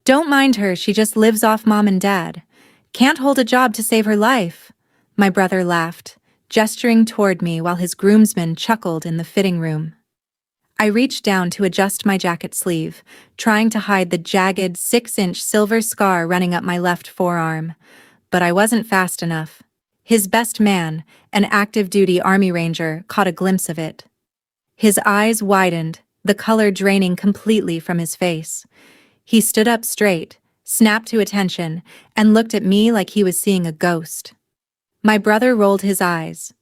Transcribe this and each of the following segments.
Don't mind her, she just lives off mom and dad. Can't hold a job to save her life. My brother laughed, gesturing toward me while his groomsmen chuckled in the fitting room. I reached down to adjust my jacket sleeve, trying to hide the jagged 6-inch silver scar running up my left forearm. But I wasn't fast enough. His best man, an active-duty Army Ranger, caught a glimpse of it. His eyes widened, the color draining completely from his face. He stood up straight, snapped to attention, and looked at me like he was seeing a ghost. My brother rolled his eyes.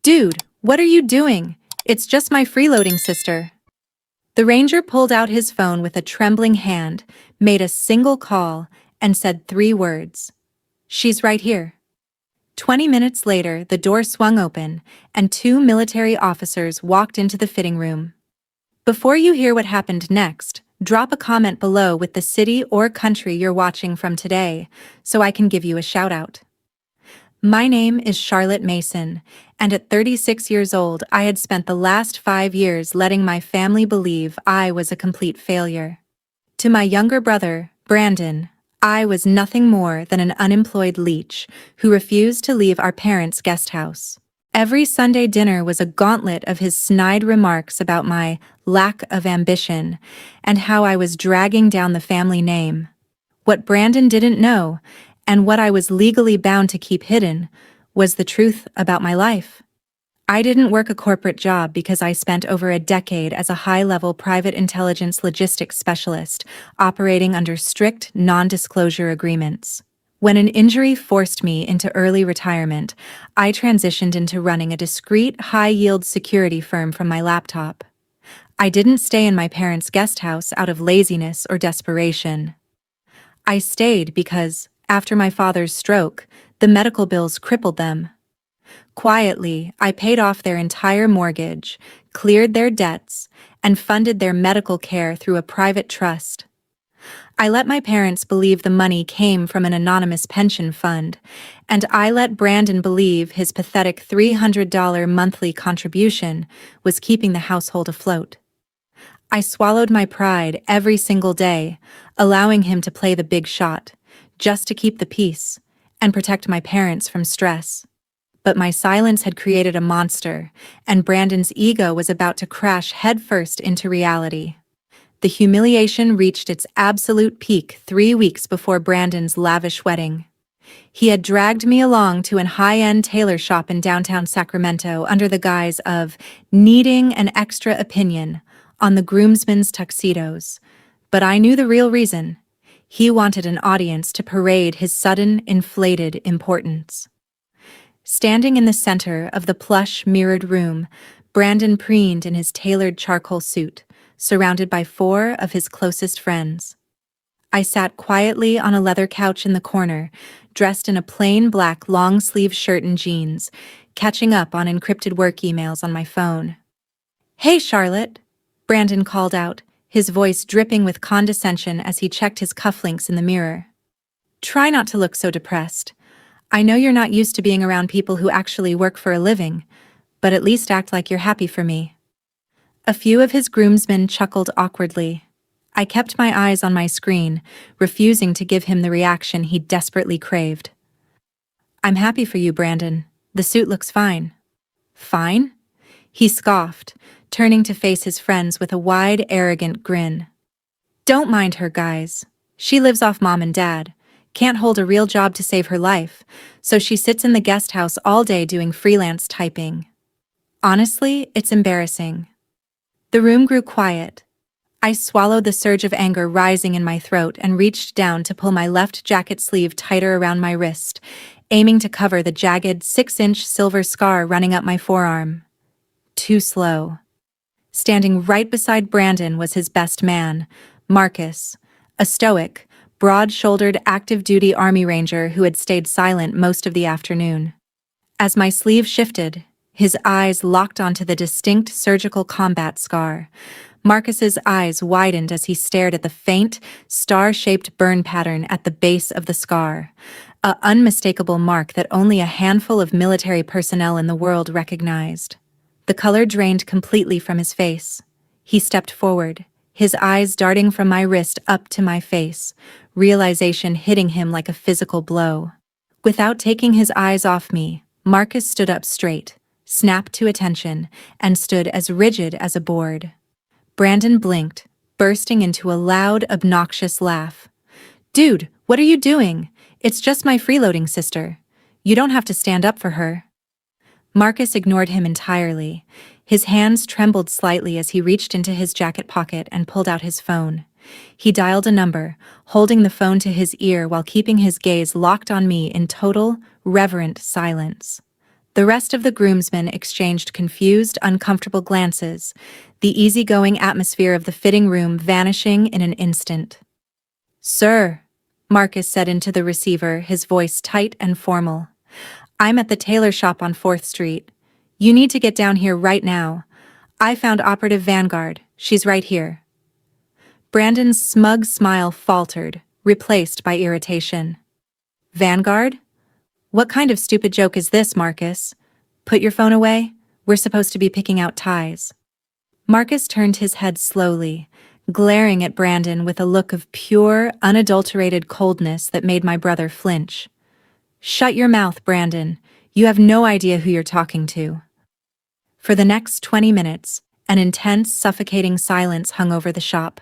"Dude, what are you doing? It's just my freeloading sister." The ranger pulled out his phone with a trembling hand, made a single call, and said 3 words. "She's right here." 20 minutes later, the door swung open, and 2 military officers walked into the fitting room. Before you hear what happened next, drop a comment below with the city or country you're watching from today, so I can give you a shout-out. My name is Charlotte Mason, and at 36 years old, I had spent the last 5 years letting my family believe I was a complete failure. To my younger brother, Brandon, I was nothing more than an unemployed leech who refused to leave our parents' guest house. Every Sunday dinner was a gauntlet of his snide remarks about my lack of ambition and how I was dragging down the family name. What Brandon didn't know, and what I was legally bound to keep hidden, was the truth about my life. I didn't work a corporate job because I spent over a decade as a high-level private intelligence logistics specialist, operating under strict non-disclosure agreements. When an injury forced me into early retirement, I transitioned into running a discreet, high-yield security firm from my laptop. I didn't stay in my parents' guest house out of laziness or desperation. I stayed because, after my father's stroke, the medical bills crippled them. Quietly, I paid off their entire mortgage, cleared their debts, and funded their medical care through a private trust. I let my parents believe the money came from an anonymous pension fund, and I let Brandon believe his pathetic $300 monthly contribution was keeping the household afloat. I swallowed my pride every single day, allowing him to play the big shot, just to keep the peace and protect my parents from stress. But my silence had created a monster, and Brandon's ego was about to crash headfirst into reality. The humiliation reached its absolute peak 3 weeks before Brandon's lavish wedding. He had dragged me along to an high-end tailor shop in downtown Sacramento under the guise of needing an extra opinion on the groomsmen's tuxedos. But I knew the real reason. He wanted an audience to parade his sudden, inflated importance. Standing in the center of the plush, mirrored room, Brandon preened in his tailored charcoal suit, surrounded by 4 of his closest friends. I sat quietly on a leather couch in the corner, dressed in a plain black long-sleeve shirt and jeans, catching up on encrypted work emails on my phone. "Hey, Charlotte," Brandon called out, his voice dripping with condescension as he checked his cufflinks in the mirror. "Try not to look so depressed. I know you're not used to being around people who actually work for a living, but at least act like you're happy for me." A few of his groomsmen chuckled awkwardly. I kept my eyes on my screen, refusing to give him the reaction he desperately craved. "I'm happy for you, Brandon. The suit looks fine." "Fine?" He scoffed, turning to face his friends with a wide, arrogant grin. "Don't mind her, guys. She lives off mom and dad. Can't hold a real job to save her life, so she sits in the guest house all day doing freelance typing. Honestly, it's embarrassing." The room grew quiet. I swallowed the surge of anger rising in my throat and reached down to pull my left jacket sleeve tighter around my wrist, aiming to cover the jagged 6-inch silver scar running up my forearm. Too slow. Standing right beside Brandon was his best man, Marcus, a stoic, broad-shouldered active-duty Army Ranger who had stayed silent most of the afternoon. As my sleeve shifted, his eyes locked onto the distinct surgical combat scar. Marcus's eyes widened as he stared at the faint, star-shaped burn pattern at the base of the scar, an unmistakable mark that only a handful of military personnel in the world recognized. The color drained completely from his face. He stepped forward, his eyes darting from my wrist up to my face, realization hitting him like a physical blow. Without taking his eyes off me, Marcus stood up straight, snapped to attention, and stood as rigid as a board. Brandon blinked, bursting into a loud, obnoxious laugh. "Dude, what are you doing? It's just my freeloading sister. You don't have to stand up for her." Marcus ignored him entirely. His hands trembled slightly as he reached into his jacket pocket and pulled out his phone. He dialed a number, holding the phone to his ear while keeping his gaze locked on me in total, reverent silence. The rest of the groomsmen exchanged confused, uncomfortable glances, the easygoing atmosphere of the fitting room vanishing in an instant. "Sir," Marcus said into the receiver, his voice tight and formal. "I'm at the tailor shop on 4th Street. You need to get down here right now. I found Operative Vanguard. She's right here." Brandon's smug smile faltered, replaced by irritation. "Vanguard? What kind of stupid joke is this, Marcus? Put your phone away. We're supposed to be picking out ties." Marcus turned his head slowly, glaring at Brandon with a look of pure, unadulterated coldness that made my brother flinch. "Shut your mouth, Brandon. You have no idea who you're talking to." For the next 20 minutes, an intense, suffocating silence hung over the shop.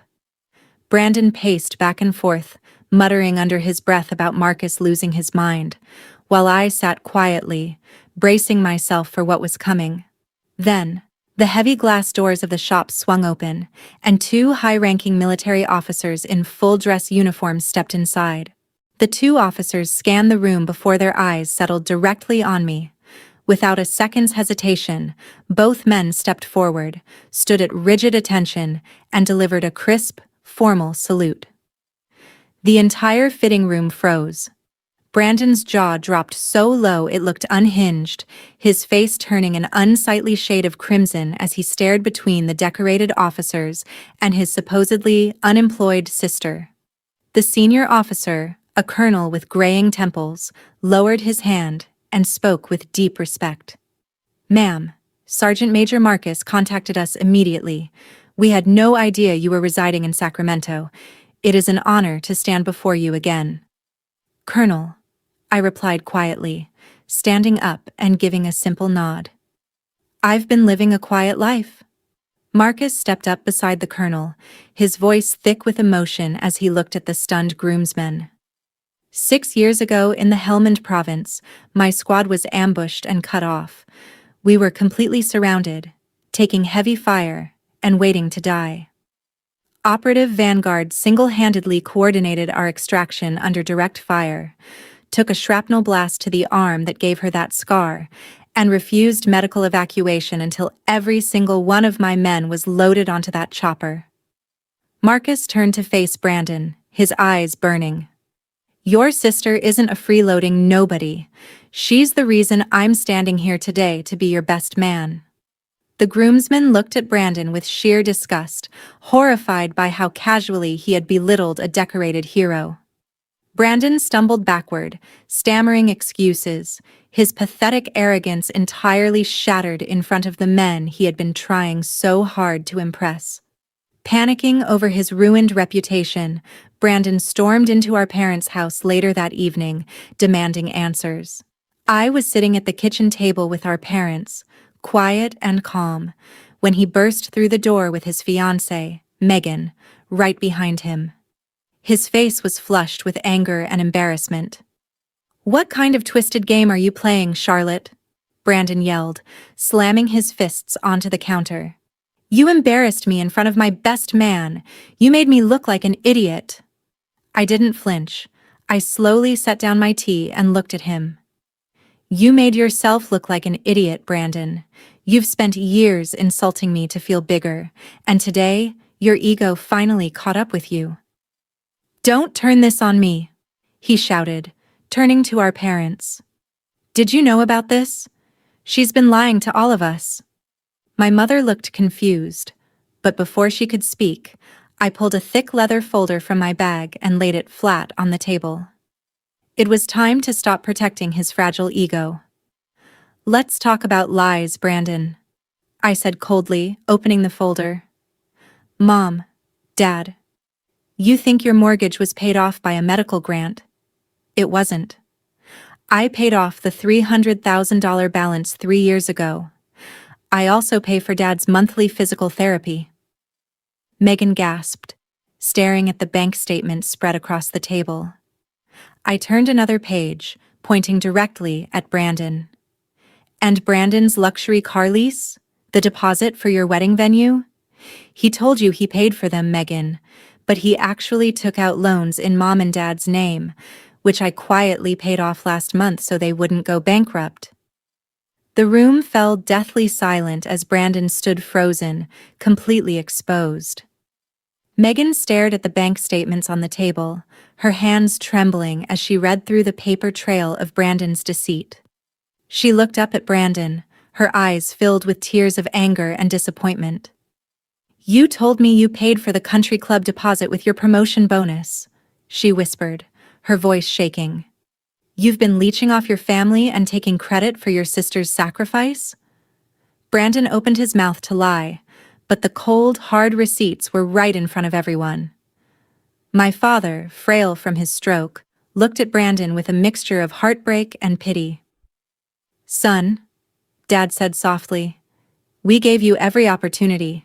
Brandon paced back and forth, muttering under his breath about Marcus losing his mind, while I sat quietly, bracing myself for what was coming. Then, the heavy glass doors of the shop swung open, and two high-ranking military officers in full-dress uniforms stepped inside. The two officers scanned the room before their eyes settled directly on me. Without a second's hesitation, both men stepped forward, stood at rigid attention, and delivered a crisp, formal salute. The entire fitting room froze. Brandon's jaw dropped so low it looked unhinged, his face turning an unsightly shade of crimson as he stared between the decorated officers and his supposedly unemployed sister. The senior officer, a colonel with graying temples, lowered his hand and spoke with deep respect. "Ma'am, Sergeant Major Marcus contacted us immediately. We had no idea you were residing in Sacramento. It is an honor to stand before you again." "Colonel," I replied quietly, standing up and giving a simple nod. "I've been living a quiet life." Marcus stepped up beside the colonel, his voice thick with emotion as he looked at the stunned groomsmen. 6 years ago in the Helmand province, my squad was ambushed and cut off. We were completely surrounded, taking heavy fire, and waiting to die. Operative Vanguard single-handedly coordinated our extraction under direct fire, took a shrapnel blast to the arm that gave her that scar, and refused medical evacuation until every single one of my men was loaded onto that chopper. Marcus turned to face Brandon, his eyes burning. "Your sister isn't a freeloading nobody. She's the reason I'm standing here today to be your best man." The groomsman looked at Brandon with sheer disgust, horrified by how casually he had belittled a decorated hero. Brandon stumbled backward, stammering excuses, his pathetic arrogance entirely shattered in front of the men he had been trying so hard to impress. Panicking over his ruined reputation, Brandon stormed into our parents' house later that evening, demanding answers. I was sitting at the kitchen table with our parents, quiet and calm, when he burst through the door with his fiancée, Megan, right behind him. His face was flushed with anger and embarrassment. "What kind of twisted game are you playing, Charlotte?" Brandon yelled, slamming his fists onto the counter. "You embarrassed me in front of my best man. You made me look like an idiot." I didn't flinch. I slowly set down my tea and looked at him. "You made yourself look like an idiot, Brandon. You've spent years insulting me to feel bigger, and today, your ego finally caught up with you." "Don't turn this on me," he shouted, turning to our parents. "Did you know about this? She's been lying to all of us." My mother looked confused, but before she could speak, I pulled a thick leather folder from my bag and laid it flat on the table. It was time to stop protecting his fragile ego. "Let's talk about lies, Brandon," I said coldly, opening the folder. "Mom, Dad, You think your mortgage was paid off by a medical grant. It wasn't. I paid off the $300,000 balance 3 years ago. I also pay for Dad's monthly physical therapy. Megan gasped, staring at the bank statement spread across the table. I turned another page, pointing directly at Brandon. And Brandon's luxury car lease? The deposit for your wedding venue? He told you he paid for them, Megan, but he actually took out loans in Mom and Dad's name, which I quietly paid off last month so they wouldn't go bankrupt. The room fell deathly silent as Brandon stood frozen, completely exposed. Megan stared at the bank statements on the table, her hands trembling as she read through the paper trail of Brandon's deceit. She looked up at Brandon, her eyes filled with tears of anger and disappointment. You told me you paid for the country club deposit with your promotion bonus, she whispered, her voice shaking. You've been leeching off your family and taking credit for your sister's sacrifice? Brandon opened his mouth to lie, but the cold, hard receipts were right in front of everyone. My father, frail from his stroke, looked at Brandon with a mixture of heartbreak and pity. Son, Dad said softly, we gave you every opportunity.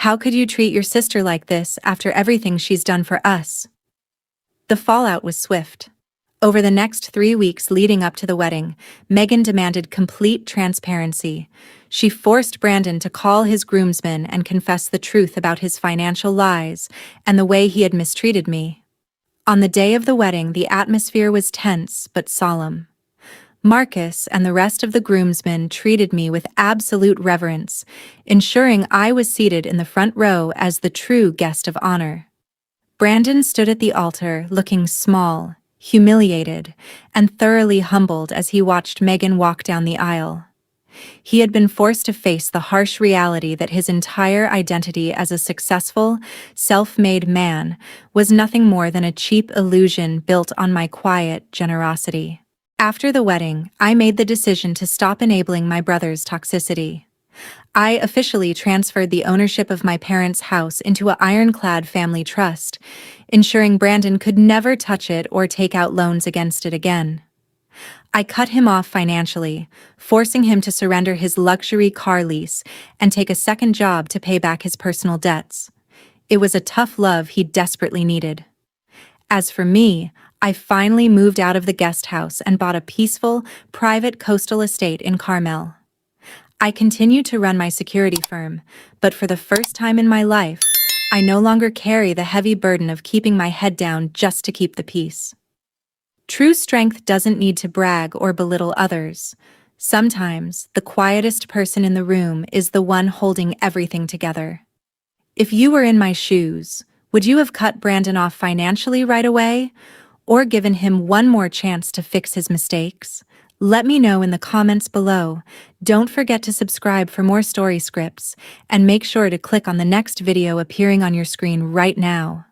How could you treat your sister like this after everything she's done for us? The fallout was swift. Over the next 3 weeks leading up to the wedding, Megan demanded complete transparency. She forced Brandon to call his groomsmen and confess the truth about his financial lies and the way he had mistreated me. On the day of the wedding, the atmosphere was tense but solemn. Marcus and the rest of the groomsmen treated me with absolute reverence, ensuring I was seated in the front row as the true guest of honor. Brandon stood at the altar, looking small, humiliated, and thoroughly humbled as he watched Megan walk down the aisle. He had been forced to face the harsh reality that his entire identity as a successful, self-made man was nothing more than a cheap illusion built on my quiet generosity. After the wedding, I made the decision to stop enabling my brother's toxicity. I officially transferred the ownership of my parents' house into an ironclad family trust, ensuring Brandon could never touch it or take out loans against it again. I cut him off financially, forcing him to surrender his luxury car lease and take a second job to pay back his personal debts. It was a tough love he desperately needed. As for me, I finally moved out of the guest house and bought a peaceful, private coastal estate in Carmel. I continued to run my security firm, but for the first time in my life, I no longer carry the heavy burden of keeping my head down just to keep the peace. True strength doesn't need to brag or belittle others. Sometimes, the quietest person in the room is the one holding everything together. If you were in my shoes, would you have cut Brandon off financially right away, or given him one more chance to fix his mistakes? Let me know in the comments below. Don't forget to subscribe for more story scripts, and make sure to click on the next video appearing on your screen right now.